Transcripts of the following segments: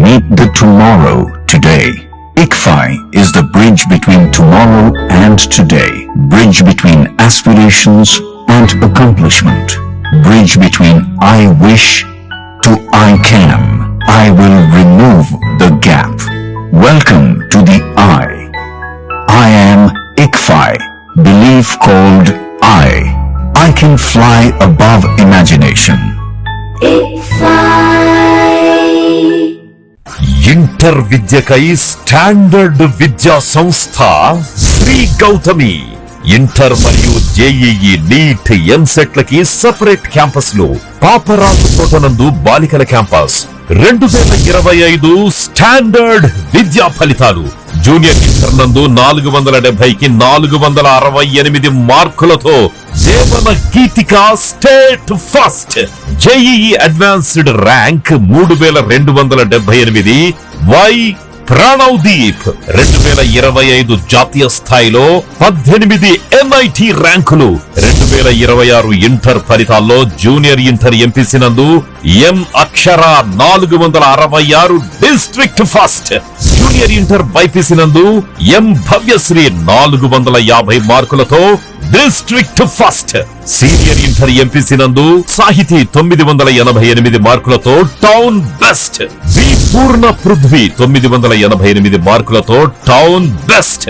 Meet the tomorrow today. ICFI is the bridge between tomorrow and today. Bridge between aspirations and accomplishment. Bridge between I wish to I can. I will remove the gap. Welcome to the I. I am ICFI. Belief called I can fly above imagination. Inter విద్యకై standard విద్యా సంస్థ Sri Gautami. Inter మరియు JEE, NEET, ఎంసెట్లకి separate క్యాంపస్లు. పాపరాజు తోటనందు బాలికల campus. 2025 standard విద్యా ఫలితాలు. జూనియర్ ఇంటర్ నందు 470కి 468 మార్కులతో Devana Geethika state first. JEE advanced rank 3278. Y Pranavdeep 2025 జాతీయ స్థాయిలో 18 ఎన్ఐటి ర్యాంకులు. 2026 ఇంటర్ ఫలితాల్లో జూనియర్ ఇంటర్ ఎంపీసీ నందు ఎం అక్షర 466 district first. Junior inter BiPC నందు ఎం భవ్యశ్రీ 450 మార్కులతో district first. Senior inter MPC నందు సాహితీ 988 మార్కులతో టౌన్ బెస్ట్. వి పూర్ణ పృథ్వీ 988 మార్కులతో town best.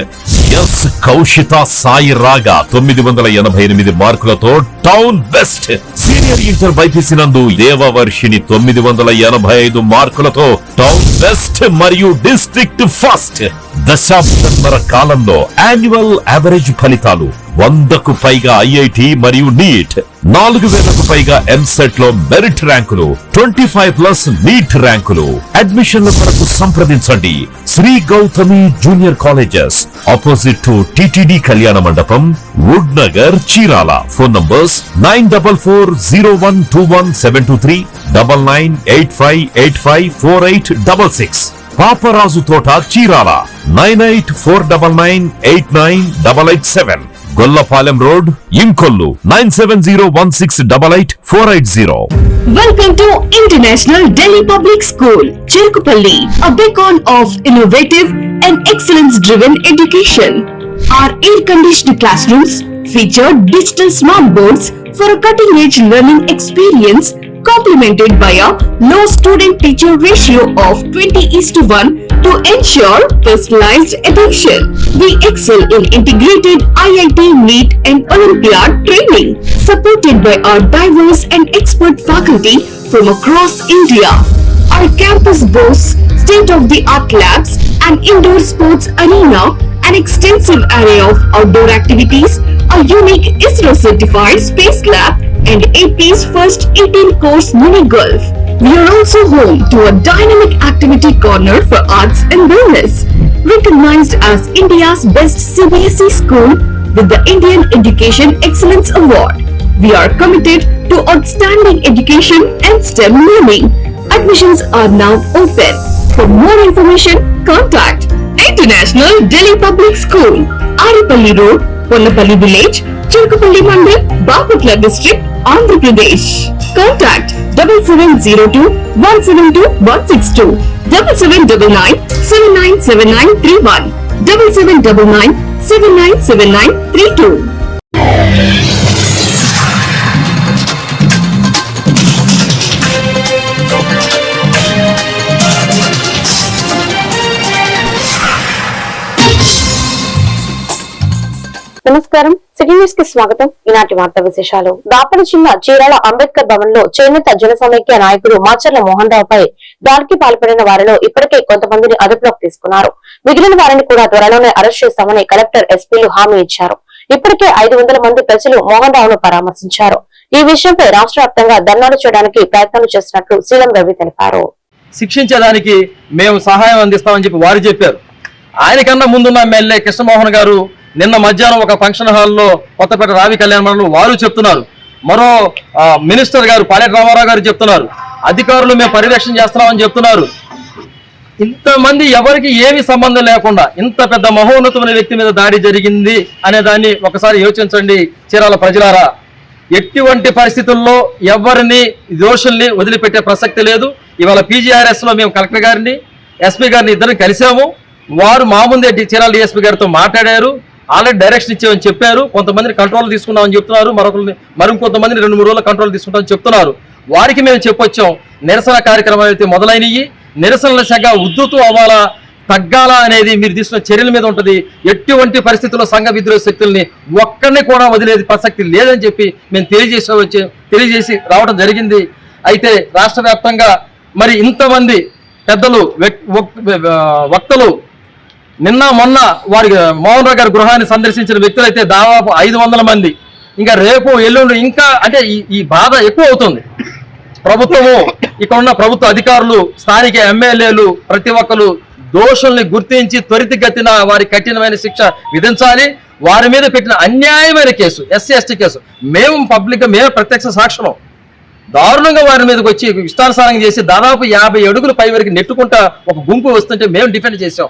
Yes Kaushitha Sai రాగా 988 మార్కులతో town best. Senior inter BiPC నందు దేవవర్షిని 985 మార్కులతో టౌన్ బెస్ట్ మరియు డిస్ట్రిక్ట్ ఫస్ట్. దశాబ్దన్నర కాలంలో యాన్యువల్ యావరేజ్ ఫలితాలు 100కు పైగా ఐఐటి మరియు నీట్, 4000కు పైగా ఎంసెట్ లో మెరిట్ ర్యాంకులు, 25+ నీట్ ర్యాంకులు. అడ్మిషన్ల కొరకు సంప్రదించండి Shri Gautami junior colleges, opposite to TTD Kalyana Mandapam, wood Nagar, Chirala. Phone numbers 9440121723, 9985854866. Paparaju Thota, Chirala 9849989887. Gollapalem road, Inkollu 9701688480. Welcome to International Delhi Public School, Cherukupalli, a beacon of innovative and excellence-driven education. Our air-conditioned classrooms feature digital smart boards for a cutting-edge learning experience, complemented by a low student-teacher ratio of 20:1 to ensure personalized attention. We excel in integrated IIT, NEET and Olympiad training, supported by our diverse and expert faculty from across India. Our campus boasts state-of-the-art labs, an indoor sports arena, an extensive array of outdoor activities, a unique ISRO-certified space lab, and AP's first 18-course mini golf. We are also home to a dynamic activity corner for arts and wellness, recognized as India's best CBSE school with the Indian Education Excellence Award. We are committed to outstanding education and STEM learning. Admissions are now open. For more information, contact International Delhi Public School, Aripalli Road, Ponnapalli Village, Cherukupalli Mandal, Baputla District, Andhra Pradesh. Contact 7702-172-162, 7799-797931, 7799-797932. నమస్కారం, city news కి స్వాగతం. ఈనాటి వార్తా విశేషాలు. దాపల జిల్లా చీరాల అంబేద్కర్ భవన్ లో చేనేత జన సమైక్య నాయకుడు మాచర్ల మోహన్ రావుపై దాడికి పాల్పడిన వారిలో ఇప్పటికే కొంతమందిని అదుపులోకి తీసుకున్నారు. మిగిలిన వారిని కూడా త్వరలోనే అరెస్ట్ చేస్తామని కలెక్టర్, ఎస్పీలు హామీ ఇచ్చారు. ఇప్పటికే 500 మంది ప్రజలు మోహన్ రావును పరామర్శించారు. ఈ విషయంపై రాష్ట్ర వ్యాప్తంగా ధర్నాలు చేయడానికి ప్రయత్నాలు చేస్తున్నట్లు సీఎం రవి తెలిపారు. శిక్షించడానికి మేము సహాయం అందిస్తామని చెప్పి వారు చెప్పారు. ఆయనకన్నా ముందున్న ఎమ్మెల్యే కృష్ణమోహన్ గారు నిన్న మధ్యాహ్నం ఒక ఫంక్షన్ హాల్లో కొత్తపేట రావి కళ్యాణ మండలంలో వారు చెప్తున్నారు. మరో మినిస్టర్ గారు పాలెటి రామారావు గారు చెప్తున్నారు. అధికారులు మేము పర్యవేక్షణ చేస్తున్నామని చెప్తున్నారు. ఇంతమంది ఎవరికి ఏమి సంబంధం లేకుండా ఇంత పెద్ద మహోన్నతమైన వ్యక్తి మీద దాడి జరిగింది అనే దాన్ని ఒకసారి యోచించండి చీరాల ప్రజలారా. ఎటువంటి పరిస్థితుల్లో ఎవరిని దోషుల్ని వదిలిపెట్టే ప్రసక్తి లేదు. ఇవాళ PGRS లో మేము కలెక్టర్ గారిని ఎస్పీ గారిని ఇద్దరిని కలిసాము. వారు మా ముందే చీరాల DSP గారితో మాట్లాడారు. ఆల్రెడీ డైరెక్షన్ ఇచ్చామని చెప్పారు. కొంతమందిని కంట్రోల్ తీసుకున్నామని చెప్తున్నారు, మరికొంతమందిని 2-3 రోజుల కంట్రోల్ తీసుకుంటామని చెప్తున్నారు. వారికి మేము చెప్పొచ్చాం, నిరసన కార్యక్రమాలు అయితే మొదలైనవి, నిరసనల శాఖ ఉద్ధృతం అవ్వాలా తగ్గాలా అనేది మీరు తీసుకున్న చర్యల మీద ఉంటుంది. ఎటువంటి పరిస్థితుల్లో సంఘ విద్రోహ శక్తుల్ని ఒక్కరిని కూడా వదిలేది ప్రసక్తి లేదని చెప్పి మేము తెలియజేసి రావడం జరిగింది. అయితే రాష్ట్ర వ్యాప్తంగా మరి ఇంతమంది పెద్దలు వక్తలు నిన్న మొన్న వారి మోహన్ రావు గారి గృహాన్ని సందర్శించిన వ్యక్తులు అయితే దాదాపు 500 మంది. ఇంకా రేపు ఎల్లుండి ఇంకా అంటే ఈ బాధ ఎక్కువ అవుతుంది. ప్రభుత్వము, ఇక్కడ ఉన్న ప్రభుత్వ అధికారులు, స్థానిక ఎమ్మెల్యేలు ప్రతి ఒక్కరు దోషుల్ని గుర్తించి త్వరితగతిన వారి కఠినమైన శిక్ష విధించాలి. వారి మీద పెట్టిన అన్యాయమైన కేసు SC ST కేసు మేము ప్రత్యక్ష సాక్ష్యం దారుణంగా వారి మీదకి వచ్చి ఇష్టానుసారంగా చేసి దాదాపు 50 అడుగుల పై వరకు నెట్టుకుంటా ఒక గుంపు వస్తుంటే మేము డిఫెండ్ చేసాం.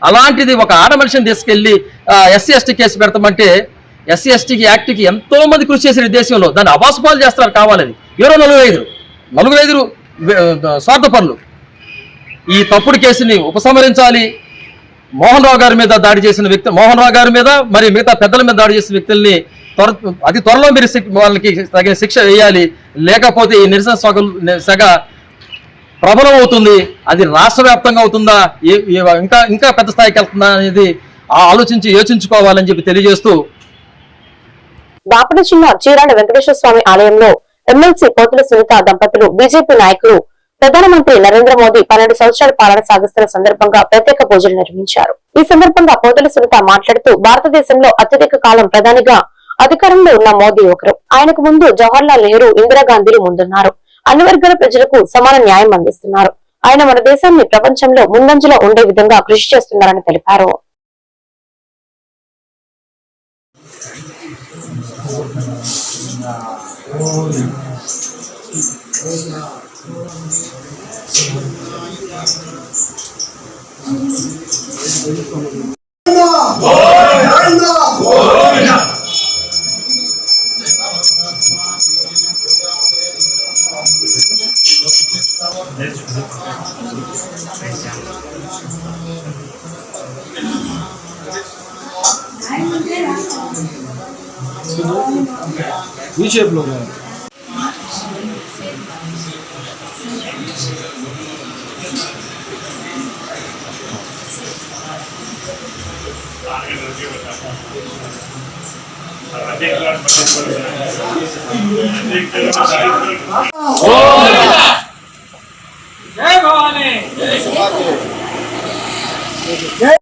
అలాంటిది ఒక ఆడ మనిషిని తీసుకెళ్లి SC ST కేసు పెడతామంటే SC ST యాక్ట్కి ఎంతో మంది కృషి చేసిన దేశంలో దాన్ని అవాసుపాలు చేస్తున్నారు కావాలని. ఎవరో నలుగురు స్వార్థపరులు ఈ తప్పుడు కేసుని ఉపసంహరించాలి. మోహన్ రావు గారి మీద దాడి చేసిన మోహన్ రావు గారి మీద మరి మిగతా పెద్దల మీద దాడి చేసిన వ్యక్తుల్ని అతి త్వరలో మీరు వాళ్ళకి తగిన శిక్ష వేయాలి. లేకపోతే ఈ నిరసన సగ ప్రబలం అవుతుంది. అది రాష్ట్ర వ్యాప్తంగా అవుతుందా, ఇంకా పెద్ద స్థాయికి వెళ్తుందా అనేది యోచించుకోవాలని చెప్పి తెలియజేస్తూ బాపట్ల జిల్లా చీరాల వెంకటేశ్వర స్వామి ఆలయంలో ఎమ్మెల్సీ పోతుల సునీత దంపతులు బీజేపీ నాయకులు ప్రధానమంత్రి నరేంద్ర మోదీ 12 సంవత్సరాల పాలన సాగిస్తున్న సందర్భంగా ప్రత్యేక పూజలు నిర్వహించారు. ఈ సందర్భంగా పోతుల సునీత మాట్లాడుతూ భారతదేశంలో అత్యధిక కాలం ప్రధానిగా అధికారంలో ఉన్న మోదీ ఒకరు. ఆయనకు ముందు జవహర్లాల్ నెహ్రూ, ఇందిరాగాంధీలు ముందున్నారు. అన్ని వర్గాల ప్రజలకు సమాన న్యాయం అందిస్తున్నారు. ఆయన మన దేశాన్ని ప్రపంచంలో ముందంజలో ఉండే విధంగా కృషి చేస్తున్నారని తెలిపారు. ఈ షేప్ లో జై భవానీ జై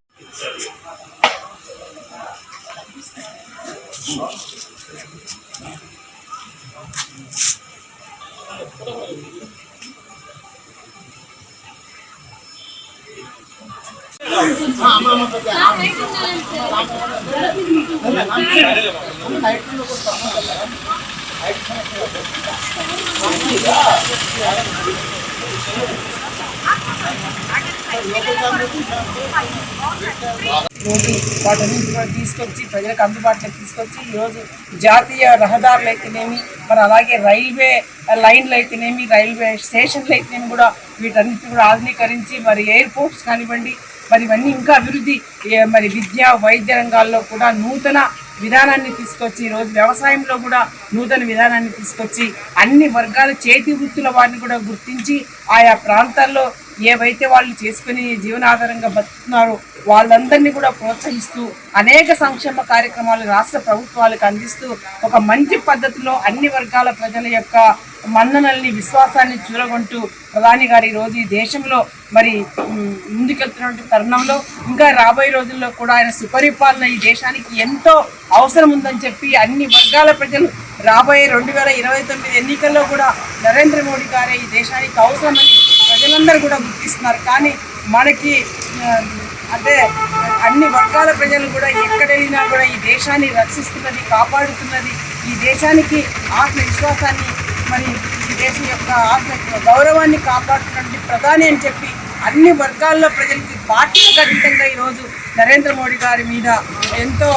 వాటన్నింటి కూడా తీసుకొచ్చి ప్రజలకు అందుబాటులోకి తీసుకొచ్చి ఈరోజు జాతీయ రహదారులు అయితేనేమి, మరి అలాగే రైల్వే లైన్లు అయితేనేమి, రైల్వే స్టేషన్లు అయితేనేమి కూడా వీటన్నిటిని కూడా ఆధునీకరించి మరి ఎయిర్పోర్ట్స్ కానివ్వండి, మరి ఇవన్నీ ఇంకా అభివృద్ధి, మరి విద్య వైద్య రంగాల్లో కూడా నూతన విధానాన్ని తీసుకొచ్చి ఈరోజు వ్యవసాయంలో కూడా నూతన విధానాన్ని తీసుకొచ్చి అన్ని వర్గాల చేతి వృత్తుల వారిని కూడా గుర్తించి ఆయా ప్రాంతాల్లో ఏవైతే వాళ్ళు చేసుకుని జీవనాధారంగా బతుకుతున్నారో వాళ్ళందరినీ కూడా ప్రోత్సహిస్తూ అనేక సంక్షేమ కార్యక్రమాలు రాష్ట్ర ప్రభుత్వాలకు అందిస్తూ ఒక మంచి పద్ధతిలో అన్ని వర్గాల ప్రజల యొక్క మన్ననల్ని, విశ్వాసాన్ని చూరగొంటూ ప్రధాని గారు ఈరోజు ఈ దేశంలో మరి ముందుకెళ్తున్నటువంటి తరుణంలో ఇంకా రాబోయే రోజుల్లో కూడా ఆయన సుపరిపాలన ఈ దేశానికి ఎంతో అవసరం ఉందని చెప్పి అన్ని వర్గాల ప్రజలు రాబోయే 2029 ఎన్నికల్లో కూడా నరేంద్ర మోడీ గారే ఈ దేశానికి అవసరమని ప్రజలందరూ కూడా గుర్తిస్తున్నారు. కానీ మనకి అంటే అన్ని వర్గాల ప్రజలు కూడా ఎక్కడ వెళ్ళినా కూడా ఈ దేశాన్ని రక్షిస్తున్నది, కాపాడుతున్నది, ఈ దేశానికి ఆత్మవిశ్వాసాన్ని, మరి ఈ దేశం యొక్క ఆత్మ గౌరవాన్ని కాపాడుతున్నటువంటి ప్రధాని అని చెప్పి అన్ని వర్గాల్లో ప్రజలకి పార్టీలకు అతీతంగా ఈరోజు నరేంద్ర మోడీ గారి మీద ఎంతో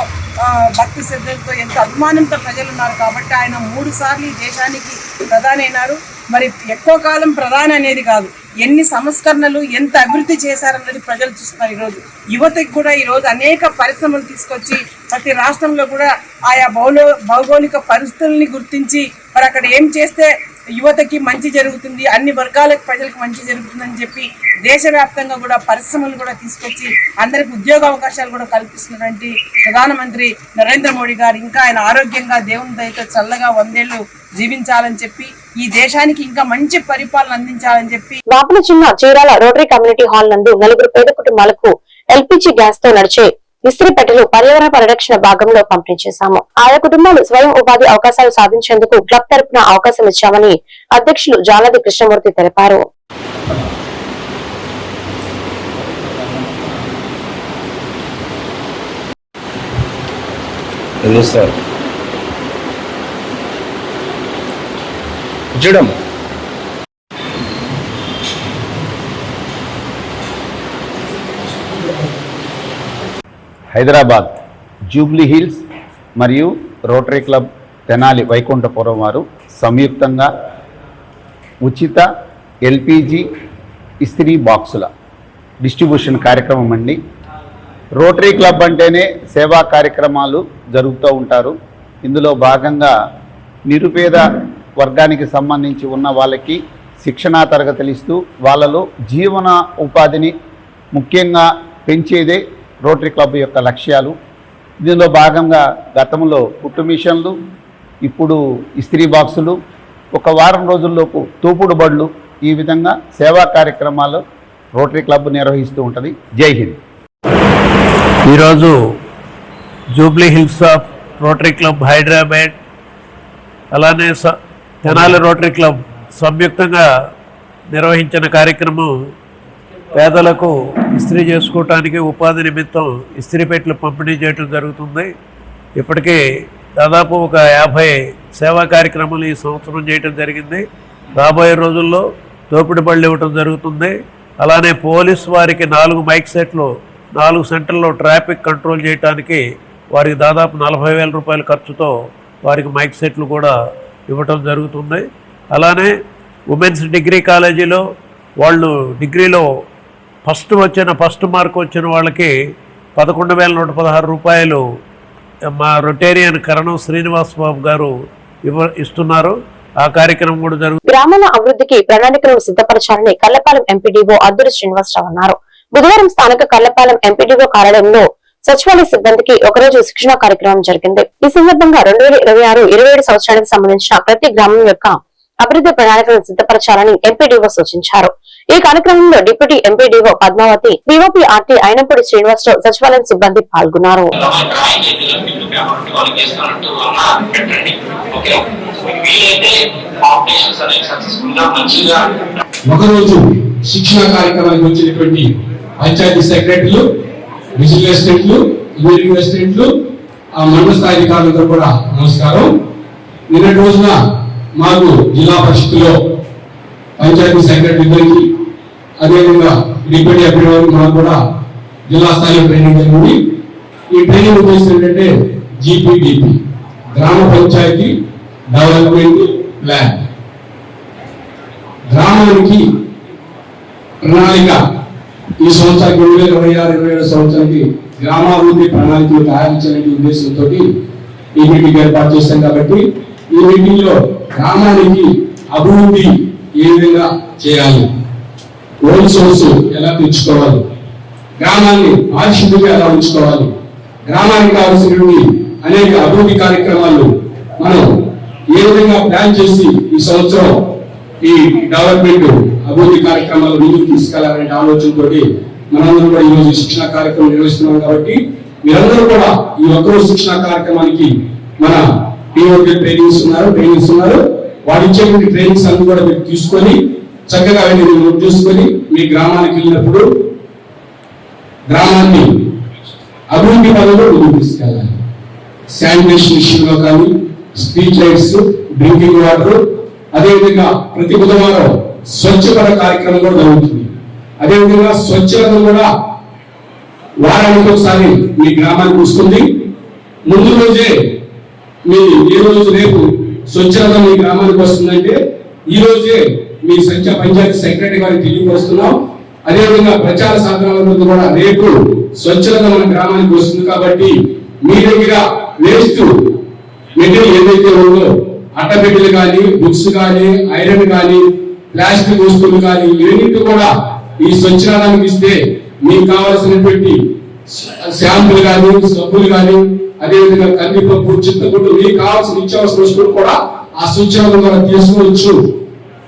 భక్తి శ్రద్ధలతో ఎంతో అభిమానంతో ప్రజలు ఉన్నారు కాబట్టి ఆయన 3 సార్లు ఈ దేశానికి ప్రధాని అయినారు. మరి ఎక్కువ కాలం ప్రధాని అనేది కాదు, ఎన్ని సంస్కరణలు ఎంత అభివృద్ధి చేశారన్నది ప్రజలు చూస్తున్నారు. ఈరోజు యువతకి కూడా ఈరోజు అనేక పరిశ్రమలు తీసుకొచ్చి ప్రతి రాష్ట్రంలో కూడా ఆయా భౌగోళిక పరిస్థితుల్ని గుర్తించి మరి అక్కడ ఏం చేస్తే యువతకి మంచి జరుగుతుంది, అన్ని వర్గాలకు ప్రజలకు మంచి జరుగుతుందని చెప్పి దేశవ్యాప్తంగా కూడా పరిశ్రమలు కూడా తీసుకొచ్చి అందరికి ఉద్యోగ అవకాశాలు కూడా కల్పిస్తున్నటువంటి ప్రధానమంత్రి నరేంద్ర మోడీ గారు ఇంకా ఆయన ఆరోగ్యంగా దేవుని దయతో చల్లగా 100 ఏళ్లు జీవించాలని చెప్పి ఈ దేశానికి ఇంకా మంచి పరిపాలన అందించాలని చెప్పి బాపన జిల్లా చీరాల రోటరీ కమ్యూనిటీ హాల్ నందు 4 పేద కుటుంబాలకు ఎల్పీజీ గ్యాస్ తో నడిచే ఇస్త్రీ పెట్టెలు పర్యావరణ పరిరక్షణ భాగంలో పంపిణీ చేశాము. ఆయా కుటుంబాలు స్వయం ఉపాధి అవకాశాలు సాధించేందుకు క్లబ్ తరపున అవకాశం ఇచ్చామని అధ్యక్షులు జాలది కృష్ణమూర్తి తెలిపారు. హైదరాబాద్ జూబ్లీ హిల్స్ మరియు రోటరీ క్లబ్ తెనాలి వైకుంఠపురం వారు సంయుక్తంగా ఉచిత ఎల్పిజి ఇస్త్రీ బాక్సుల డిస్ట్రిబ్యూషన్ కార్యక్రమం అండి. రోటరీ క్లబ్ అంటేనే సేవా కార్యక్రమాలు జరుగుతూ ఉంటారు. ఇందులో భాగంగా నిరుపేద వర్గానికి సంబంధించి ఉన్న వాళ్ళకి శిక్షణా తరగతులు ఇస్తూ వాళ్ళలో జీవన ఉపాధిని ముఖ్యంగా పెంచేదే రోటరీ క్లబ్ యొక్క లక్ష్యాలు. దీనిలో భాగంగా గతంలో కుట్టు మిషన్లు, ఇప్పుడు ఇస్త్రీ బాక్సులు, ఒక వారం రోజుల్లోపు తోపుడు బళ్ళు, ఈ విధంగా సేవా కార్యక్రమాలు రోటరీ క్లబ్ నిర్వహిస్తూ ఉంటుంది. జై హింద్. ఈరోజు Jubilee hills of rotary club Hyderabad అలానే తెనాలి రోటరీ క్లబ్ సంయుక్తంగా నిర్వహించిన కార్యక్రమం పేదలకు ఇస్త్రీ చేసుకోవటానికి ఉపాధి నిమిత్తం ఇస్త్రీ పెట్టెలు పంపిణీ చేయడం జరుగుతుంది. ఇప్పటికే దాదాపు ఒక 50 సేవా కార్యక్రమాలు ఈ సంవత్సరం చేయడం జరిగింది. రాబోయే రోజుల్లో తోపిడి బళ్ళు ఇవ్వటం జరుగుతుంది. అలానే పోలీస్ వారికి 4 మైక్ సెట్లు 4 సెంటర్లో ట్రాఫిక్ కంట్రోల్ చేయడానికి వారికి దాదాపు 40,000 రూపాయల ఖర్చుతో వారికి మైక్ సెట్లు కూడా ఇవ్వటం జరుగుతుంది. అలానే ఉమెన్స్ డిగ్రీ కాలేజీలో వాళ్ళు డిగ్రీలో ఫస్ట్ మార్క్ వచ్చిన వాళ్ళకి 11,116 రూపాయలు మా రొటేరియన్ కరణం శ్రీనివాస్ బాబు గారు ఇస్తున్నారు. ఆ కార్యక్రమం కూడా జరుగుతుంది. గ్రామాల అభివృద్ధికి ప్రణాళికలను సిద్ధపరచాలని కల్లపాలెం ఎంపీడీఓ అద్దూరి శ్రీనివాసరావు అన్నారు. బుధవారం స్థానిక కల్లపాలెం ఎంపీడీఓ కార్యాలయంలో సచివాలయ సిబ్బందికి ఒకరోజు శిక్షణ కార్యక్రమం జరిగింది. ఈ సందర్భంగా 2026-27 సంవత్సరానికి సంబంధించిన ప్రతి గ్రామం యొక్క అభివృద్ధి ప్రణాళికలను సిద్ధపరచాలని ఎంపీడీఓ సూచించారు. ఈ కార్యక్రమంలో deputy MPDO Padmavathi, POP RT Ayinapudi Srinivasarao, సచివాలయం సిబ్బంది పాల్గొన్నారు. ఒకరోజు శిక్షణ కార్యక్రమానికి వచ్చినటువంటి పంచాయతీ సెక్రటరీలు, విజిల్ అసిస్టెంట్లు, ఇంజనీరింగ్ అసిస్టెంట్లు, మండల స్థాయి అధికారులందరూ కూడా నమస్కారం. నిన్నటి రోజున మాకు జిల్లా పరిషత్తులో పంచాయతీ సెక్రటరీ ఇద్దరికి, అదేవిధంగా డిప్యూటీ ఎంపీడీఓ మాకు కూడా జిల్లా స్థాయిలో ట్రైనింగ్ జరిగింది. ఈ ట్రైనింగ్ ఉద్దేశం ఏంటంటే జీపీడీపీ, గ్రామ పంచాయతీ డెవలప్మెంట్ ప్లాన్. గ్రామానికి ప్రణాళిక ఈ సంవత్సరానికి 2026-27 సంవత్సరానికి గ్రామాభివృద్ధి ప్రణాళికలు తయారు చేయాలనే ఉద్దేశంతో ఈ మీటింగ్ ఏర్పాటు చేశాం. కాబట్టి ఈ మీటింగ్ లో గ్రామానికి అభివృద్ధి ఏ విధంగా చేయాలి, ఓన్ సోర్స్ ఎలా తెచ్చుకోవాలి, గ్రామాన్ని పారిశుద్ధ్యంగా ఎలా ఉంచుకోవాలి, గ్రామానికి కావాల్సినటువంటి అనేక అభివృద్ధి కార్యక్రమాలు మనం ఏ విధంగా ప్లాన్ చేసి ఈ సంవత్సరం ఈ డెవలప్మెంట్ అభివృద్ధి కార్యక్రమాలు ముందుకు తీసుకెళ్లాలనే ఆలోచనతో మనందరూ కూడా ఈ రోజు శిక్షణ కార్యక్రమం నిర్వహిస్తున్నాం. కాబట్టి మీరందరూ కూడా ఈ ఒక్కరోజు శిక్షణ కార్యక్రమానికి మన టీఓపీ ట్రైనింగ్స్ ఉన్నారు. వాడు ఇచ్చేటువంటి ట్రైనింగ్స్ అన్ని కూడా మీరు తీసుకొని చక్కగా నోట్ చేసుకొని మీ గ్రామానికి వెళ్ళినప్పుడు గ్రామాన్ని అభివృద్ధి పదంలో ముందుకు తీసుకెళ్ళాలి. శానిటేషన్ విషయంలో కానీ, స్ట్రీట్ లైట్స్, డ్రింకింగ్ వాటర్, అదేవిధంగా ప్రతి బుధవారం స్వచ్ఛపర కార్యక్రమం కూడా జరుగుతుంది. అదేవిధంగా స్వచ్ఛత కూడా వారానికి ఒకసారి మీ గ్రామానికి వస్తుంది. ముందు రోజే మీ ఏ రోజు రేపు స్వచ్ఛత మీ గ్రామానికి వస్తుందంటే ఈ రోజే మీ పంచాయతీ సెక్రటరీ గారికి తెలియపరుస్తున్నాం. అదేవిధంగా ప్రచార సాధనాల కూడా రేపు స్వచ్ఛత మన గ్రామానికి వస్తుంది. కాబట్టి మీ దగ్గర వేస్ట్ మెటీరియల్ ఏదైతే ఉందో అట్టపెట్టెలు కానీ, బుక్స్ కానీ, ఐరన్ కానీ, ప్లాస్టిక్ వస్తువులు కానీ ఇవన్నిటి కూడా ఈ స్వచ్ఛానికి ఇస్తే మీకు కావాల్సినటువంటి షాంపులు కానీ, సబ్బులు కానీ, అదేవిధంగా కందిపప్పు, చింతపండు మీకు కావాల్సిన నిత్యావసర వస్తువులు కూడా ఆ స్వచ్ఛత ద్వారా తీసుకోవచ్చు.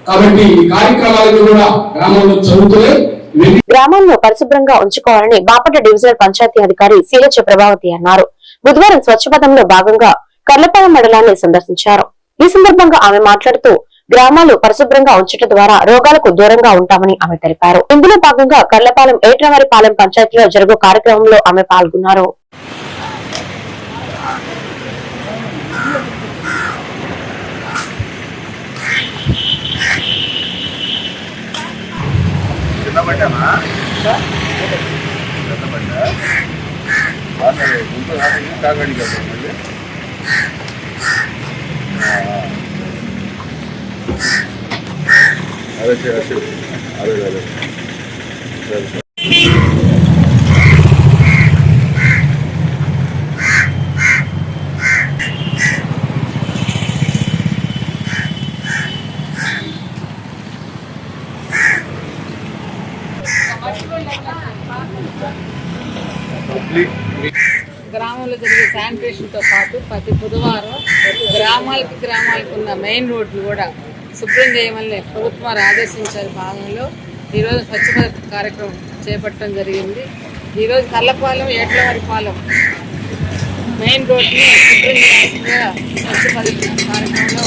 కాబట్టి ఈ కార్యక్రమాలను కూడా గ్రామంలో చదువుతున్నాయి. గ్రామాలను పరిశుభ్రంగా ఉంచుకోవాలని బాపట్ల డివిజనల్ పంచాయతీ అధికారి సిహెచ్ ప్రభావతి అన్నారు. బుధవారం స్వచ్ఛపథంలో భాగంగా కర్లపాలెం మండలాన్ని సందర్శించారు. ఈ సందర్భంగా ఆమె మాట్లాడుతూ గ్రామాలు పరిశుభ్రంగా ఉంచడం ద్వారా రోగాలకు దూరంగా ఉంటామని ఆమె తెలిపారు. ఇందులో భాగంగా కర్లపాలెం ఏట్రవారిపాలెం పంచాయతీలో జరుగు కార్యక్రమంలో ఆమె పాల్గొన్నారు. గ్రామంలో జరిగే శానిటేషన్తో పాటు ప్రతి బుధవారం గ్రామాలకు ఉన్న మెయిన్ రోడ్లు కూడా శుభ్రం చేయమని ప్రభుత్వం వారు ఆదేశించారు. భాగంలో ఈరోజు స్వచ్ఛ భారత్ కార్యక్రమం చేపట్టడం జరిగింది. ఈరోజు కర్లపాలెం ఏట్లవారిపాలెం మెయిన్ రోడ్ని శుభ్రం చేయాల్సిందిగా స్వచ్ఛ భారత్ కార్యక్రమంలో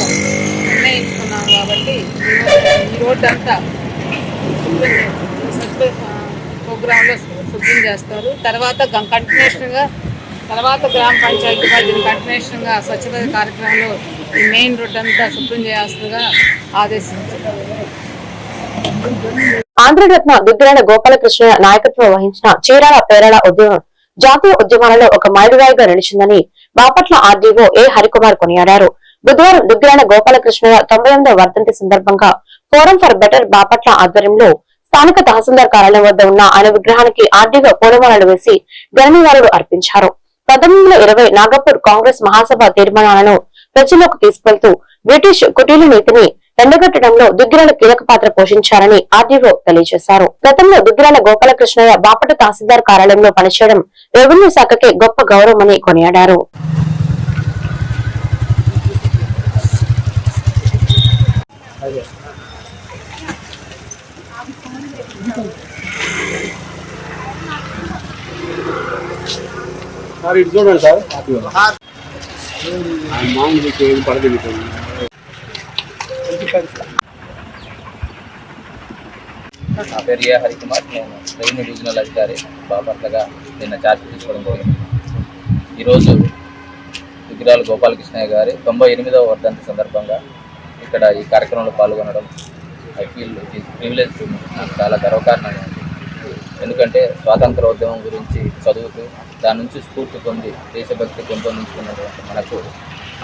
నిర్ణయించుకున్నాం. కాబట్టి ఈ రోడ్డు అంతా స్వచ్ఛ ప్రోగ్రాంలో శుభ్రం చేస్తారు. తర్వాత గ్రామ పంచాయతీ దీని కంటిన్యూషన్గా స్వచ్ఛ భారత్ కార్యక్రమంలో ఈ మెయిన్ రోడ్ అంతా శుభ్రం చేయాల్సిందిగా ఆదేశించారు. ఆంధ్రరత్న దుగ్గిరాల గోపాలకృష్ణ నాయకత్వం వహించిన చీరాల పేరాల ఉద్యమం జాతీయ ఉద్యమాలలో ఒక మైలురాయిగా నిలిచిందని బాపట్ల ఆర్డీఓ ఏ హరికుమార్ కొనియాడారు. బుధవారం దుగ్గిరాల గోపాలకృష్ణ 98వ వర్ధంతి సందర్భంగా ఫోరం ఫర్ బెటర్ బాపట్ల ఆధ్వర్యంలో స్థానిక తహసీల్దార్ కార్యాలయం వద్ద ఉన్న ఆయన విగ్రహానికి ఆర్డీఓ పూలమాలలు వేసి ఘననివాళులు అర్పించారు. 1920 నాగపూర్ కాంగ్రెస్ మహాసభ తీర్మానాలను ప్రజల్లోకి తీసుకెళ్తూ బ్రిటిష్ కుటీల నీతిని ఎండగట్టడంలో దుగ్గిరాల కీలక పాత్ర పోషించారని ఆర్డీఓ తెలియజేశారు. గతంలో దుగ్గిరాల గోపాలకృష్ణయ్య బాపట్ల తహసీల్దార్ కార్యాలయంలో పనిచేయడం రెవెన్యూ శాఖకే గొప్ప గౌరవమని కొనియాడారు. సార్ ఇటు చూడండి సార్. నా పేరు ఏ హరికుమార్. నేను రెవెన్యూ డివిజనల్ అధికారి బాపట్లగా నిన్న ఛార్జ్ తీసుకోవడం జరిగింది. ఈరోజు దుగ్గిరాల గోపాలకృష్ణయ్య గారి 98వ వర్ధంతి సందర్భంగా ఇక్కడ ఈ కార్యక్రమంలో పాల్గొనడం I feel it is privilege to me. నాకు చాలా గర్వకారణంగా ఉంది. ఎందుకంటే స్వాతంత్రోద్యమం గురించి చదువుతూ దాని నుంచి స్ఫూర్తి పొంది దేశభక్తి పెంపొందించుకున్నటువంటి మనకు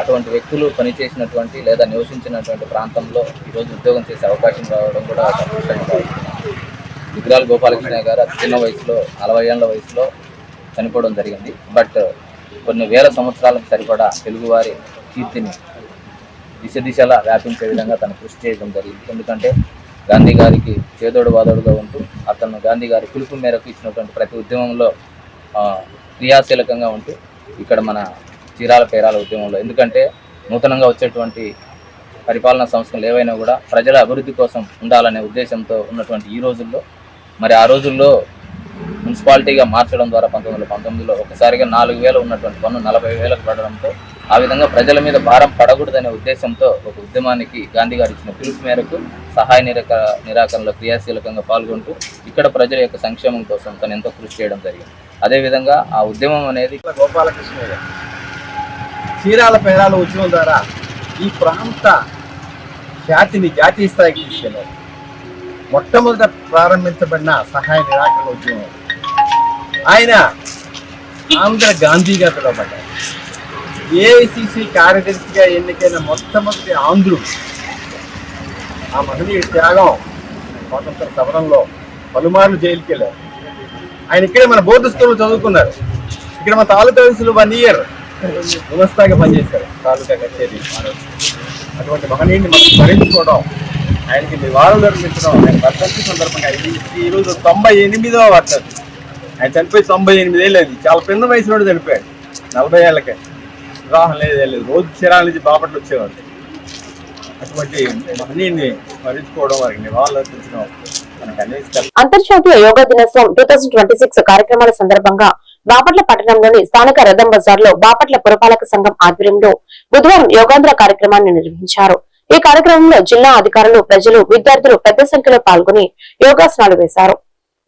అటువంటి వ్యక్తులు పనిచేసినటువంటి లేదా నివసించినటువంటి ప్రాంతంలో ఈరోజు ఉద్యోగం చేసే అవకాశం రావడం కూడా అదృష్టంగా భావిస్తున్నాను. దుగ్గిరాల గోపాలకృష్ణయ్య గారు అతి చిన్న వయసులో 40 ఏళ్ల వయసులో చనిపోవడం జరిగింది. బట్ కొన్ని వేల సంవత్సరాలకు సరిపడా తెలుగువారి కీర్తిని దిశలా వ్యాపించే విధంగా తను కృషి చేయడం జరిగింది. ఎందుకంటే గాంధీ గారికి చేదోడు వాదోడుగా ఉంటూ అతను గాంధీ గారి పిలుపు మేరకు ఇచ్చినటువంటి ప్రతి ఉద్యమంలో క్రియాశీలకంగా ఉంటూ ఇక్కడ మన చీరాల పేరాల ఉద్యమంలో, ఎందుకంటే నూతనంగా వచ్చేటువంటి పరిపాలనా సంస్థలు ఏవైనా కూడా ప్రజల అభివృద్ధి కోసం ఉండాలనే ఉద్దేశంతో ఉన్నటువంటి ఈ రోజుల్లో మరి ఆ రోజుల్లో మున్సిపాలిటీగా మార్చడం ద్వారా 1919లో ఒకసారిగా 4,000 ఉన్నటువంటి పన్ను 40,000కు పడడంతో ఆ విధంగా ప్రజల మీద భారం పడకూడదనే ఉద్దేశంతో ఒక ఉద్యమానికి గాంధీ గారు ఇచ్చిన పిలుపు మేరకు సహాయ నిరాకరణలో క్రియాశీలకంగా పాల్గొంటూ ఇక్కడ ప్రజల యొక్క సంక్షేమం కోసం తను ఎంతో కృషి చేయడం జరిగింది. అదేవిధంగా ఆ ఉద్యమం అనేది గోపాలకృష్ణయ్య చీరాల పేరాల ఉద్యమం ద్వారా ఈ ప్రాంత ఖ్యాతిని జాతీయ స్థాయికి తీసుకెళ్లారు. మొట్టమొదట ప్రారంభించబడిన సహాయ నిరాకరణ ఉద్యమం ఆయన ఆంధ్ర గాంధీగా పిలువబడ్డారు. ఏఐసిసి కార్యదర్శిగా ఎన్నికైన మొట్టమొదటి ఆంధ్రుడు. ఆ మహనీయుడి త్యాగం స్వాతంత్ర సమరంలో పలుమార్లు జైలుకి వెళ్ళారు. ఆయన ఇక్కడే మన బోర్డు స్కూల్లో చదువుకున్నారు. ఇక్కడ మన తాలూకా ఆఫీసులో 1 year వ్యవస్థగా పనిచేశారు. తాలూకా కచేరీ అటువంటి మహనీయుడిని మనం స్మరించుకోవడం, ఆయనకి నివాళులు అర్పించడం, ఆయన వర్ధంతి సందర్భంగా ఈరోజు 98వ వర్ధంతి. ఆయన చనిపోయి 98 ఏళ్ళు అయింది. చాలా పిన్న వయసులో చనిపోయాడు. 40 ఏళ్ళకే వివాహం లేదు. రోజు చీరాల నుంచి బాపట్ల వచ్చేవాడు. అటువంటి మహనీయుడిని స్మరించుకోవడం, వారికి నివాళులు అర్పించడం మనకు అనేక. అంతర్జాతీయ యోగా దినోత్సవం 2026 కార్యక్రమాల సందర్భంగా బాపట్ల పట్టణంలోని స్థానిక రథం బజార్ లో బాపట్ల పురపాలక సంఘం ఆధ్వర్యంలో బుధవారం యోగాంధ్ర కార్యక్రమాన్ని నిర్వహించారు. ఈ కార్యక్రమంలో జిల్లా అధికారులు, ప్రజలు, విద్యార్థులు పెద్ద సంఖ్యలో పాల్గొని యోగాసనాలు వేశారు.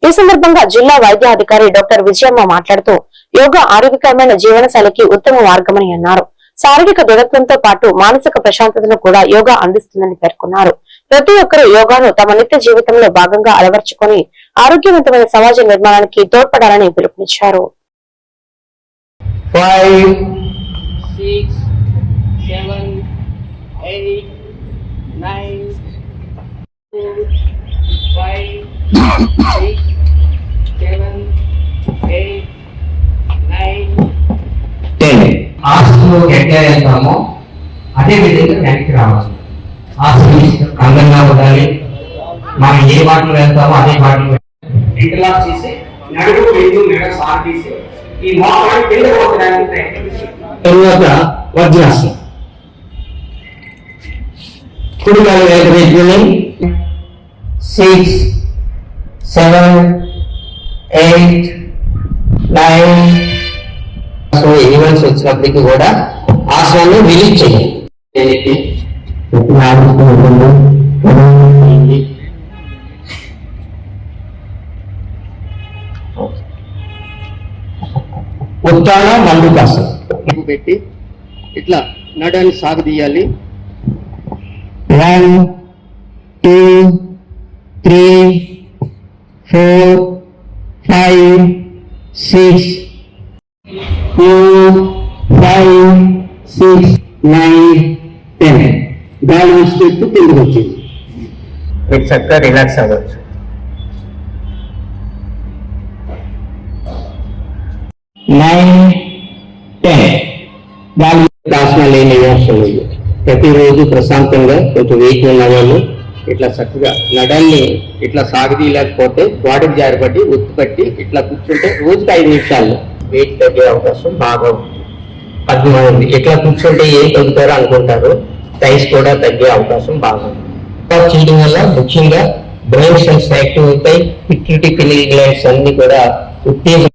ఈ సందర్భంగా జిల్లా వైద్య అధికారి డాక్టర్ విజయమ్మ మాట్లాడుతూ యోగా ఆరోగ్యకరమైన జీవనశైలికి ఉత్తమ మార్గమని అన్నారు. శారీరక దృఢత్వంతో పాటు మానసిక ప్రశాంతతను కూడా యోగా అందిస్తుందని పేర్కొన్నారు. ప్రతి ఒక్కరూ యోగాను తమ నిత్య జీవితంలో భాగంగా అలవర్చుకొని ఆరోగ్యవంతమైన సమాజ నిర్మాణానికి తోడ్పడాలని పిలుపునిచ్చారు. 5, 6, 7, 8, 9, 4, 5, 6, 7, 8, 9, 10. ఆసనంలో ఎట్లా వెళ్తామో అదే విధంగా వెనక్కి రావాలి. ఆసనం అందంగా ఉండాలి. మనం ఏ బాటలో వెళ్తామో అదే బాటలో ఇట్లా చేసి నడుము రెండు మెడ సార్ తీసి ఈ మోకాలు కింద పోతడానికి ప్రయత్నించాలి. తరువాత వజ్రాసనం. కుడికాలు వేసుకుని 6, 7, 8, 9 ఈవెంట్స్ వచ్చినప్పటికీ కూడా ఆసనాన్ని రిలీజ్ చేయాలి. ఉత్తాన మండుకాసనం పెట్టి ఇట్లా నడాన్ని సాగదీయాలి. 1, 2, 3, 4, 5, 6, 4, 5, 6, 9, 10. గాలి విడిచిపెట్టు కిందకు వచ్చింది. మీరు చక్కగా రిలాక్స్ అవ్వచ్చు. 9, 10 గాలి ఆసనాలు ఏమి అవసరం లేదు. ప్రతిరోజు ప్రశాంతంగా కొంచెం వెయిట్ ఉన్న వాళ్ళు ఇట్లా చక్కగా నడాన్ని ఇట్లా సాగదీయలేకపోతే గోడకు జారిపట్టి ఉత్తుపట్టి ఇట్లా కూర్చుంటే రోజుకి 5 నిమిషాల్లో వెయిట్ తగ్గే అవకాశం బాగా ఉంది. 10 మంది ఇట్లా కూర్చుంటే ఏం తగ్గుతారో అనుకుంటారు. సైజ్ కూడా తగ్గే అవకాశం బాగా ఉంది. చేయడం వల్ల ముఖ్యంగా బ్రెయిన్ సెల్స్ యాక్టివ్ అవుతాయి. పిట్యూటరీ పినియల్ గ్లాండ్స్ అన్ని కూడా ఉత్తేజం.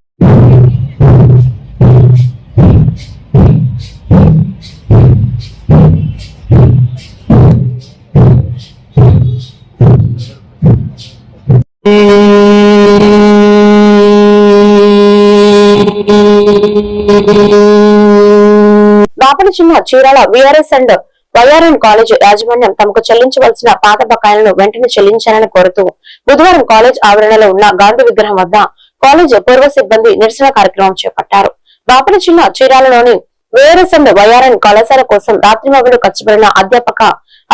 బాపట్ల జిల్లా Chirala VRS and YRN college యాజమాన్యం తమకు చెల్లించవలసిన పాత బకాయిలను వెంటనే చెల్లించాలని కోరుతూ బుధవారం కాలేజ్ ఆవరణలో ఉన్న గాంధీ విగ్రహం వద్ద కాలేజ్ పూర్వ సిబ్బంది నిరసన కార్యక్రమం చేపట్టారు. బాపట్ల జిల్లా చీరాలలోని విఆర్ఎస్ అండ్ వైఆర్ఎన్ కళాశాల కోసం రాత్రిమగలు కష్టపడిన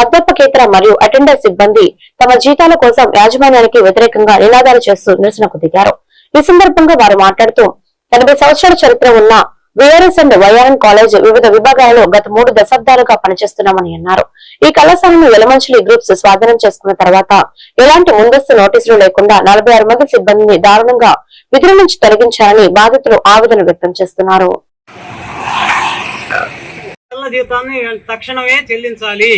అధ్యాపకేతర మరియు అటెండర్ సిబ్బంది తమ జీతాల కోసం యాజమాన్యానికి వ్యతిరేకంగా నినాదాలు చేస్తూ నిరసనకు దిగారు. ఈ సందర్భంగా వారు మాట్లాడుతూ 80 సంవత్సరాల చరిత్ర ఉన్న విఆర్ఎస్ అండ్ వైఆర్ఎన్ కాలేజ్ వివిధ విభాగాలలో గత 3 దశాబ్దాలుగా పనిచేస్తున్నామని అన్నారు. ఈ కళాశాలను వెలమంచిలి గ్రూప్స్ స్వాధీనం చేసుకున్న తర్వాత ఎలాంటి ముందస్తు నోటీసులు లేకుండా 46 మంది సిబ్బందిని దారుణంగా విధుల నుంచి తొలగించారని బాధితులు ఆవేదన వ్యక్తం చేస్తున్నారు. జీతాన్ని తక్షణమే చెల్లించాలి.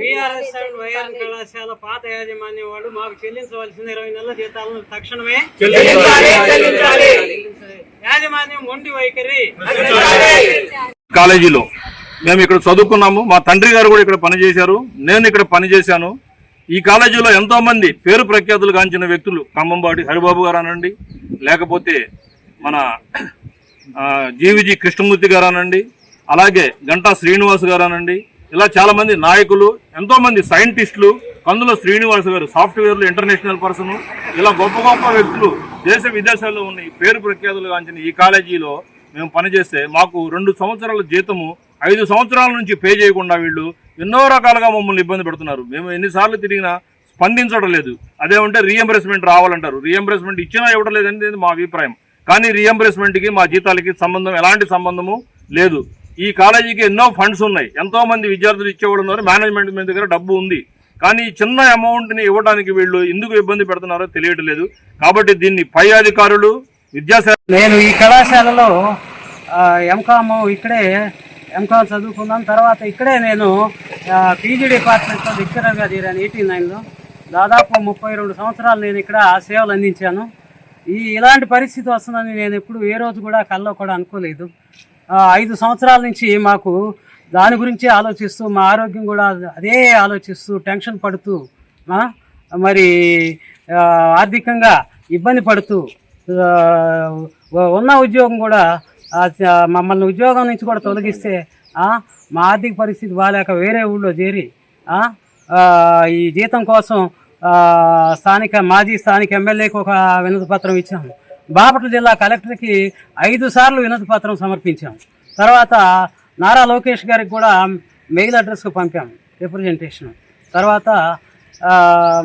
విఆర్ఎస్ అండ్ వైఆర్ఎన్ కళాశాల పాత యాజమాన్యం వాళ్ళు మాకు చెల్లించవలసిన 20 నెలల జీతాలను తక్షణమే యాజమాన్యం మొండి వైఖరి. కాలేజీలో మేము ఇక్కడ చదువుకున్నాము. మా తండ్రి గారు కూడా ఇక్కడ పనిచేశారు. నేను ఇక్కడ పనిచేశాను. ఈ కాలేజీలో ఎంతో మంది పేరు ప్రఖ్యాతులు గాంచిన వ్యక్తులు ఖమ్మంబాటి హరిబాబు గారు అనండి, లేకపోతే మన జీవిజీ కృష్ణమూర్తి గారు అనండి, అలాగే గంటా శ్రీనివాస్ గారు అనండి, ఇలా చాలా మంది నాయకులు, ఎంతో మంది సైంటిస్టులు, కందుల శ్రీనివాస్ గారు సాఫ్ట్వేర్లు ఇంటర్నేషనల్ పర్సన్, ఇలా గొప్ప గొప్ప వ్యక్తులు దేశ విదేశాల్లో ఉన్న ఈ పేరు ప్రఖ్యాతులు గాంచిన ఈ కాలేజీలో మేము పనిచేస్తే మాకు 2 సంవత్సరాల జీతము 5 సంవత్సరాల నుంచి పే చేయకుండా వీళ్ళు ఎన్నో రకాలుగా మమ్మల్ని ఇబ్బంది పెడుతున్నారు. మేము ఎన్నిసార్లు తిరిగినా స్పందించడం లేదు. అదేమంటే రీఎంబర్స్మెంట్ రావాలంటారు. రీఎంబర్స్మెంట్ ఇచ్చినా ఇవ్వడం లేదని మా అభిప్రాయం. కానీ రీఎంబర్స్మెంట్కి మా జీతాలకి ఎలాంటి సంబంధము లేదు. ఈ కాలేజీకి ఎన్నో ఫండ్స్ ఉన్నాయి, ఎంతో మంది విద్యార్థులు ఇచ్చేవాళ్ళు ఉన్నారు, మేనేజ్మెంట్ మీద దగ్గర డబ్బు ఉంది. కానీ చిన్న అమౌంట్ని ఇవ్వడానికి వీళ్ళు ఎందుకు ఇబ్బంది పెడుతున్నారో తెలియట్లేదు. కాబట్టి దీన్ని పై అధికారులు విద్యాశాఖ. నేను ఈ కళాశాలలో ఎంకామ్ ఇక్కడే ఎంకామ్ చదువుకున్నాను. తర్వాత ఇక్కడే నేను పీజీ డిపార్ట్మెంట్లో లెక్చరర్గా చేరాను 89లో. దాదాపు 32 సంవత్సరాలు నేను ఇక్కడ సేవలు అందించాను. ఇలాంటి పరిస్థితి వస్తుందని నేను ఎప్పుడు ఏ రోజు కూడా కల్లో కూడా అనుకోలేదు. 5 సంవత్సరాల నుంచి మాకు దాని గురించి ఆలోచిస్తూ మా ఆరోగ్యం కూడా అదే ఆలోచిస్తూ టెన్షన్ పడుతూ మరి ఆర్థికంగా ఇబ్బంది పడుతూ ఉన్న ఉద్యోగం కూడా మమ్మల్ని ఉద్యోగం నుంచి కూడా తొలగిస్తే మా ఆర్థిక పరిస్థితి బాగాలేక వేరే ఊళ్ళో చేరి ఈ జీతం కోసం మాజీ స్థానిక ఎమ్మెల్యేకి ఒక వినతి పత్రం ఇచ్చాము. బాపట్ల జిల్లా కలెక్టర్కి 5 సార్లు వినతి పత్రం సమర్పించాము. తర్వాత నారా లోకేష్ గారికి కూడా మెయిల్ అడ్రస్కు పంపాము రిప్రజెంటేషన్. తర్వాత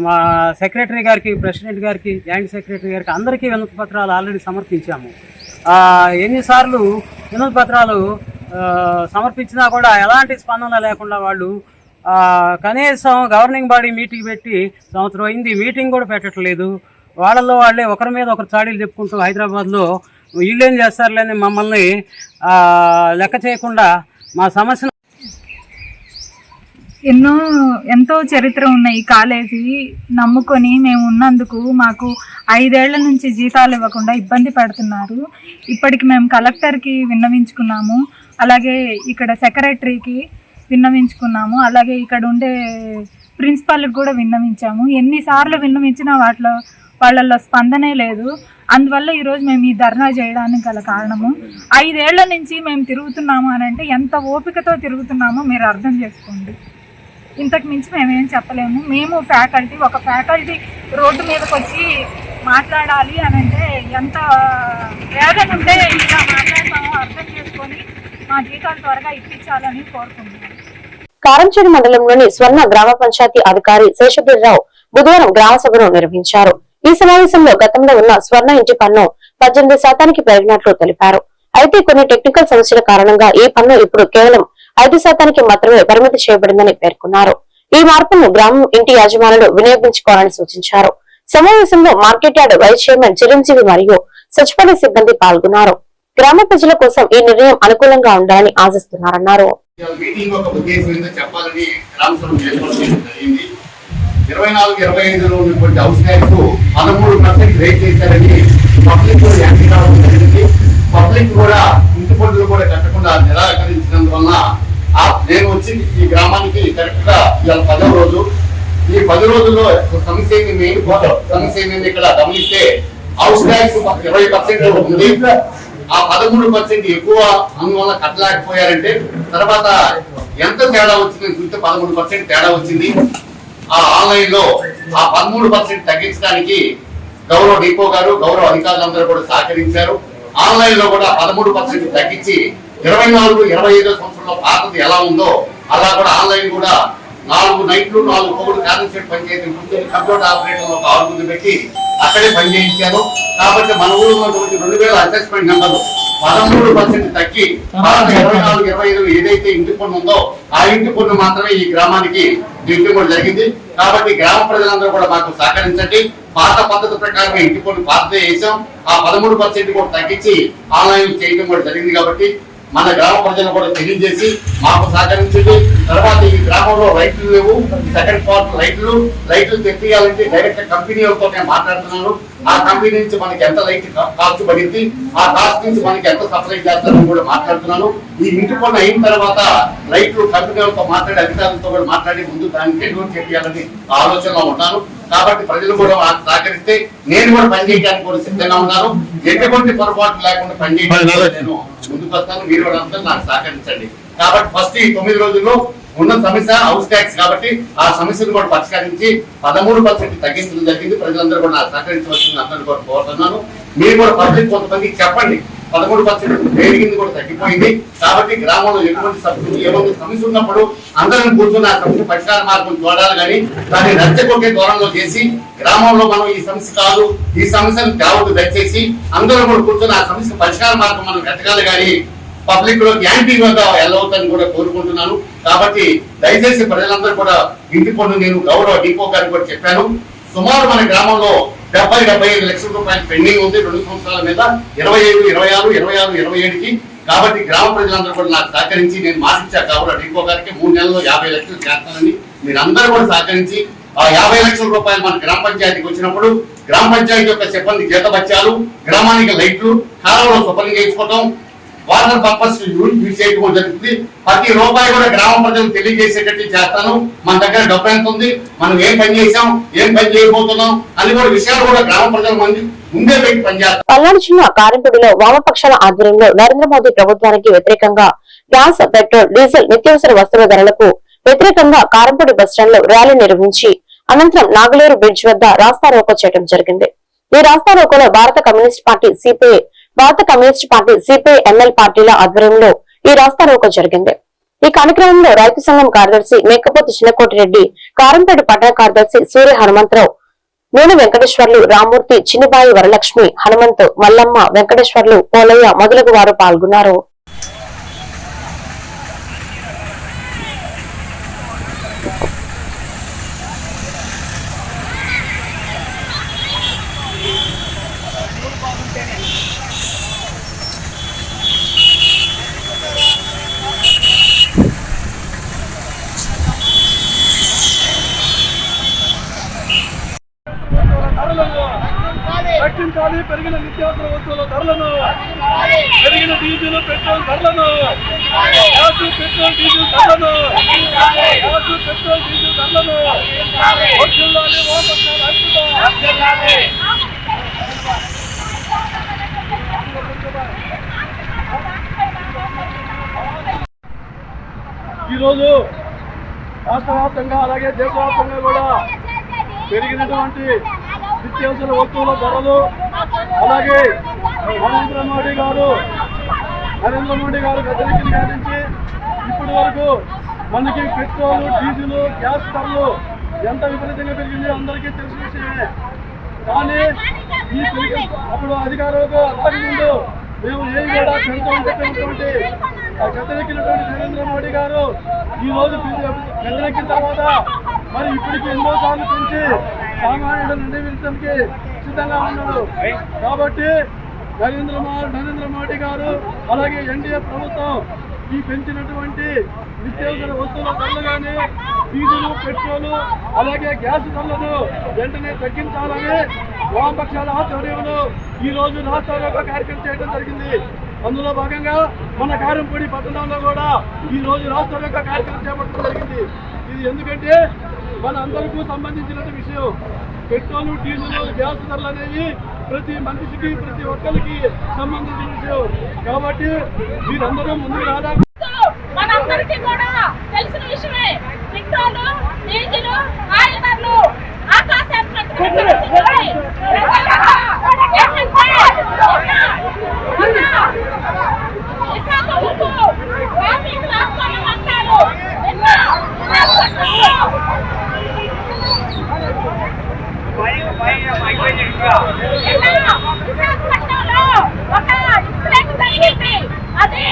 మా సెక్రటరీ గారికి, ప్రెసిడెంట్ గారికి, జాయింట్ సెక్రటరీ గారికి అందరికీ వినతి పత్రాలు ఆల్రెడీ సమర్పించాము. ఎన్నిసార్లు వినతి పత్రాలు సమర్పించినా కూడా ఎలాంటి స్పందన లేకుండా వాళ్ళు కనీసం గవర్నింగ్ బాడీ మీటింగ్ పెట్టి సంవత్సరం అయింది, మీటింగ్ కూడా పెట్టట్లేదు. వాళ్ళల్లో వాళ్ళే ఒకరి మీద ఒకరు చాడీలు చెప్పుకుంటూ హైదరాబాద్లో వీళ్ళేం చేస్తారులేని మమ్మల్ని లెక్క చేయకుండా మా సమస్యను ఎంతో చరిత్ర ఉన్న ఈ కాలేజీ నమ్ముకొని మేము ఉన్నందుకు మాకు 5 ఏళ్ల నుంచి జీతాలు ఇవ్వకుండా ఇబ్బంది పడుతున్నారు. ఇప్పటికి మేము కలెక్టర్కి విన్నవించుకున్నాము, అలాగే ఇక్కడ సెక్రటరీకి విన్నవించుకున్నాము, అలాగే ఇక్కడ ఉండే ప్రిన్సిపాల్కి కూడా విన్నవించాము. ఎన్నిసార్లు విన్నవించినా వాళ్ళల్లో స్పందనే లేదు. అందువల్ల ఈరోజు మేము ఈ ధర్నా చేయడానికి గల కారణము 5 ఏళ్ల నుంచి మేము తిరుగుతున్నాము అని అంటే ఎంత ఓపికతో తిరుగుతున్నామో మీరు అర్థం చేసుకోండి. ఇంతకు మించి మేమేం చెప్పలేము. మేము ఒక ఫ్యాకల్టీ రోడ్డు మీదకి వచ్చి మాట్లాడాలి అని అంటే ఎంత వేదన ఉంటే ఇలా మాట్లాడతామో అర్థం చేసుకొని మా జీతాలు త్వరగా ఇప్పించాలని కోరుకుంటున్నాం. కారంచేడు మండలంలోని స్వర్ణ గ్రామ పంచాయతీ అధికారి శేషగిరిరావు బుధవారం గ్రామ సభను నిర్వహించారు. ఈ సమావేశంలో గతంలో ఉన్న స్వర్ణ ఇంటి పన్ను 18% పెరిగినట్లు తెలిపారు. అయితే కొన్ని టెక్నికల్ సమస్యల కారణంగా ఈ పన్ను ఇప్పుడు కేవలం 5% మాత్రమే పరిమితి చేయబడిందని పేర్కొన్నారు. ఈ మార్పును గ్రామం ఇంటి యాజమానులు వినియోగించుకోవాలని సూచించారు. సమావేశంలో market yard vice chairman Chiranjeevi మరియు సచివాలయ సిబ్బంది పాల్గొన్నారు. గ్రామ ప్రజల కోసం ఈ నిర్ణయం అనుకూలంగా ఉండాలని ఆశిస్తున్నారన్నారు. 24-25లో ఉన్నటువంటి హౌస్ ట్యాక్స్ 13% రేట్ చేశారని పబ్లిక్ యాక్టివ్ కావడం జరిగింది. పబ్లిక్ కూడా ఇంటి పన్నులు కూడా కట్టకుండా నిరాకరించినందువల్ల నేను వచ్చి ఈ గ్రామానికి కరెక్ట్ గా ఇవాళ 10వ రోజు. ఈ 10 రోజుల్లో సమస్య ఏంటి ఇక్కడ గమనిస్తే హౌస్ ట్యాక్స్ 20% ఉంది. ఆ 13% ఎక్కువ అందువల్ల కట్టలేకపోయారంటే తర్వాత ఎంత తేడా వచ్చిందని చూస్తే 13% తేడా వచ్చింది. ఆ ఆన్లైన్ లో ఆ 13% తగ్గించడానికి గౌరవ డిపో గారు, గౌరవ అధికారులందరూ కూడా సహకరించారు. ఆన్లైన్ లో కూడా 13% తగ్గించి 24-25 సంవత్సరంలో పాతది ఎలా ఉందో అలా కూడా ఆన్లైన్ కూడా 4 నైట్లు 4 పగులు కాన్సెప్ట్ పనిచేసి కంప్యూటర్ ఆపరేటర్ ఒక 6 మంది పెట్టి అక్కడే పనిచేయించారు. కాబట్టి మన ఊళ్ళో ఉన్నటువంటి 2000 అసెస్మెంట్ నెంబర్లు 13% తగ్గి 24-25 ఏదైతే ఇంటి పన్ను ఉందో ఆ ఇంటి పన్ను మాత్రమే ఈ గ్రామానికి ఇవ్వడం జరిగింది. కాబట్టి గ్రామ ప్రజలందరూ కూడా మాకు సహకరించండి. పాత పద్ధతి ప్రకారం ఇంటి పన్ను పాతదే వేసాం. ఆ 13% కూడా తగ్గించి ఆన్లైన్ చేయడం కూడా జరిగింది. కాబట్టి మన గ్రామ ప్రజలను కూడా తెలియజేసి మాకు సహకరించండి. తర్వాత ఈ గ్రామంలో రైతులు లేవు, సెకండ్ పార్ట్ రైతులు తెప్పియాలంటే డైరెక్ట్ కంపెనీలతో నేను మాట్లాడుతున్నాను. ఆ కంపెనీ నుంచి మనకి ఎంత లైట్ కాస్ట్ పడింది, ఆ కాస్ట్ నుంచి మనకి ఎంత సప్లై చేస్తారని కూడా మాట్లాడుతున్నాను. ఈ ఇంటి పన్ను అయిన తర్వాత రైతులు కంపెనీలతో మాట్లాడి అధికారులతో కూడా మాట్లాడి ముందు దాన్ని టెండర్ చేయాలని ఆలోచనలో ఉన్నాను. కాబట్టి ప్రజలు కూడా సహకరిస్తే నేను కూడా పనిచేయడానికి కూడా సిద్ధంగా ఉన్నాను. ఎటువంటి పొరపాటు లేకుండా పనిచేయడానికి నేను ముందుకు వస్తాను. మీరు కూడా అందరూ నాకు సహకరించండి. కాబట్టి ఫస్ట్ ఈ 9 రోజుల్లో ఉన్న సమస్య హౌస్ ట్యాక్స్ కాబట్టి ఆ సమస్యను కూడా పరిష్కరించి 13% తగ్గించడం జరిగింది. ప్రజలందరూ కూడా నాకు సహకరించవలసింది అందరూ కూడా కోరుతున్నాను. మీరు కూడా పబ్లిక్ కొంతమందికి చెప్పండి. 13% పెరిగింది కూడా తగ్గిపోయింది. కాబట్టి గ్రామంలో ఎటువంటి సమస్యలు ఏమైనా సమస్య ఉన్నప్పుడు అందరం కూర్చొని ఆ సమస్య పరిష్కార మార్గం చూడాలి, కానీ దాన్ని రెచ్చగొట్టే దూరంలో చేసి గ్రామంలో మనం ఈ సమస్య కాదు, ఈ సమస్యను తేవద్దు, దయచేసి అందరం కూడా కూర్చొని ఆ సమస్య పరిష్కార మార్గం మనం వెతకాలి, కానీ పబ్లిక్ లో యాంటీగా వెళ్ళవద్దని కూడా కోరుకుంటున్నాను. కాబట్టి దయచేసి ప్రజలందరూ కూడా ఇంటి పన్ను నేను గౌరవ డిపో గారికి కూడా చెప్పాను. సుమారు మన గ్రామంలో 70-75 లక్షల రూపాయలు పెండింగ్ ఉంది 2 సంవత్సరాల మీద, 25, 26, 26, 27కి. కాబట్టి గ్రామ ప్రజలందరూ కూడా నాకు సహకరించి నేను మాటిచ్చా గౌరవ డిపో గారికి 3 నెలల్లో 50 లక్షలు చేస్తానని. మీరందరూ కూడా సహకరించి ఆ 50 లక్షల రూపాయలు మన గ్రామ పంచాయతీకి వచ్చినప్పుడు గ్రామ పంచాయతీ యొక్క సిబ్బంది జీతబత్యాలు, గ్రామానికి లైట్లు, కాలంలో శుభ్రం చేసుకోవడం, వాటర్ పర్పస్ యూజ్ చేయడం జరుగుతుంది. ప్రతి రూపాయి కూడా గ్రామ ప్రజలకు తెలియజేసేటట్టు చేస్తాను. మన దగ్గర డబ్బు ఎంత ఉంది, మనం ఏం పని చేసాం, ఏం పని చేయబోతున్నాం అని కూడా విషయాలు కూడా గ్రామ ప్రజల మంది ముందే పెట్టి పనిచేస్తాం. పల్నాడు జిల్లా కారంపూడిలో వామపక్షాల ఆధ్వర్యంలో నరేంద్ర మోదీ ప్రభుత్వానికి వ్యతిరేకంగా గ్యాస్, పెట్రోల్, డీజిల్, నిత్యావసర వస్తువుల ధరలకు వ్యతిరేకంగా కారంపూడి బస్టాండ్ లో ర్యాలీ నిర్వహించి అనంతరం నాగలేరు బ్రిడ్జ్ వద్ద రాస్తారోకో చేయడం జరిగింది. ఈ రాస్తారోకోలో భారత కమ్యూనిస్ట్ పార్టీ సిపిఐ ఎంఎల్ పార్టీల ఆధ్వర్యంలో ఈ రాస్తారోకో జరిగింది. ఈ కార్యక్రమంలో రైతు సంఘం కార్యదర్శి మేకపోతు చిన్నకోటిరెడ్డి, కారంపేట పట్టణ కార్యదర్శి సూర్య హనుమంతరావు, నూనె వెంకటేశ్వర్లు, రామూర్తి, చిన్నిబాయి వరలక్ష్మి, హనుమంతు, మల్లమ్మ, వెంకటేశ్వర్లు, పోలయ్య మొదలగు వారు పాల్గొన్నారు. రక్షించాలి పెరిగిన నిత్యావసర వస్తువుల ధరలను, పెరిగిన డీజిల్, పెట్రోల్ ధరలను, గ్యాస్, పెట్రోల్, డీజిల్ ధరలను, వర్ధిల్లాలి వామపక్షాల ఐక్యత. ఈరోజు రాష్ట్ర వ్యాప్తంగా అలాగే దేశవ్యాప్తంగా కూడా పెరిగినటువంటి నిత్యావసర వస్తువుల ధరలు, అలాగే నరేంద్ర మోడీ గారు గద్దెనెక్కిన కాడి నుంచి ఇప్పటి వరకు మనకి పెట్రోల్, డీజిల్, గ్యాస్ ధరలు ఎంత విపరీతంగా పెరిగింది అందరికీ తెలిసిన విషయమే. కానీ ఈ అప్పుడు అధికారులకు ముందు మేము ఏం కూడా పెంచుకుంటున్నటువంటి గద్దెనెక్కినటువంటి నరేంద్ర మోడీ గారు ఈ రోజు గద్దెనెక్కిన తర్వాత మరి ఇప్పటికి ఎన్నో సార్లు పెంచి సామాన్యుడు నిర్ణయించడానికి సిద్ధంగా ఉన్నాడు. కాబట్టి నరేంద్ర మోడీ గారు అలాగే ఎన్డీఏ ప్రభుత్వం ఈ పెంచినటువంటి నిత్యావసర వస్తువుల ధరలు కానీ, డీజిల్, పెట్రోల్, అలాగే గ్యాస్ ధరలను వెంటనే తగ్గించాలని వామపక్షాల ఆధ్వర్యంలో ఈ రోజు రాష్ట్రాల్లో కార్యక్రమం చేయడం జరిగింది. అందులో భాగంగా మన కారంపూడి పట్టణంలో కూడా ఈ రోజు రాష్ట్రాల్లో కార్యక్రమం చేపట్టడం జరిగింది. ఇది ఎందుకంటే మన అందరికీ సంబంధించిన విషయం. పెట్రోల్, డీజిల్, గ్యాస్ ధరలు అనేవి ప్రతి మనిషికి, ప్రతి ఒక్కరికి సంబంధించిన విషయం. కాబట్టి మీరందరూ ముందుకు రావాలి. మనందరికీ కూడా తెలిసిన విషయమే. పెట్రోల్, డీజిల్, ఆయిల్ ధరలు ఆకాశానికి అదే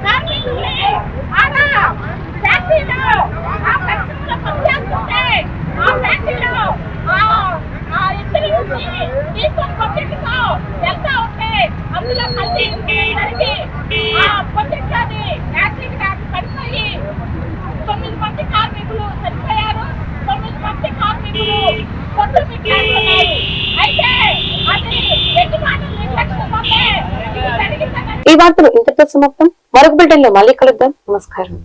కార్మికుల్ని ఫ్యాక్టరీలో పనిచేస్తుంటే ఆ ఫ్యాక్టరీలో ఇద్దరి నుంచి తీసుకొని పొట్టెట్టుకో వెళ్తా ఉంటే అందులో కల్తీ ఆ పొట్టెట్లోని యాసిడ్ పడిపోయి 9 మంది కార్మికులు చనిపోయారు. 9 మంది కార్మికులు పొట్టు పెట్టారు. అయితే అది యజమానుల నిర్లక్ష్యం వల్లే ఇది జరిగిందని. ఈ వార్తలు ఇంతటితో సమాప్తం. మరొక బిల్డన్లో మళ్ళీ కలుద్దాం. నమస్కారం.